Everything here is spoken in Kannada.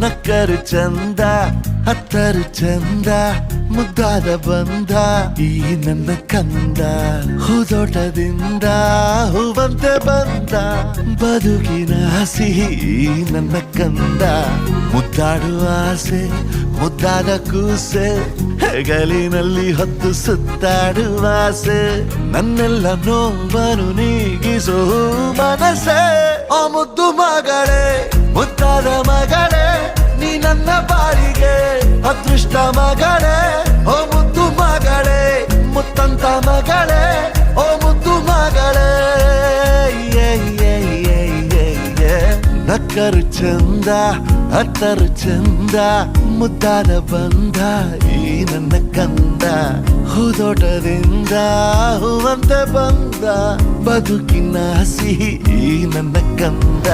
ನಕ್ಕರು ಚಂದ ಹತ್ತರು ಚಂದ ಮುದ್ದಾದ ಬಂದ ಈ ನನ್ನ ಕಂದ ಹೂದೋಟದಿಂದ ಹೂವಂತೆ ಬಂದ ಬದುಕಿನ ಸಿಹಿ ನನ್ನ ಕಂದ ಮುದ್ದಾಡುವ ಆಸೆ ಮುದ್ದಾದ ಕೂಸೆ ಹೆಗಲಿನಲ್ಲಿ ಹೊತ್ತು ಸುತ್ತಾಡುವ ಆಸೆ ನನ್ನೆಲ್ಲ ನೋವನ್ನು ನೀಗಿಸೋ ಮನಸ್ಸೆ ಆ ಮುದ್ದು ಮಗಳೇ ಮುದ್ದಾದ ಮಗಳೇ ನೀ ನನ್ನ ಬಾಳಿಗೆ ಅದೃಷ್ಟ ಮಗಳೇ ಓ ಮುದ್ದು ಮಗಳೇ ಮುತ್ತಂತ ಮಗಳೇ ಓ ಮುದ್ದು ಮಗಳೇ ನಕ್ಕರು ಚಂದ ಹತ್ತರು ಚಂದ ಮುದ್ದಾದ ಬಂದ ಈ ನನ್ನ ಕಂದ ಹೂದೋಟದಿಂದ ಹೂವಂತೆ ಬಂದ ಬದುಕಿನ ಸಿಹಿ ಈ ನನ್ನ ಕಂದ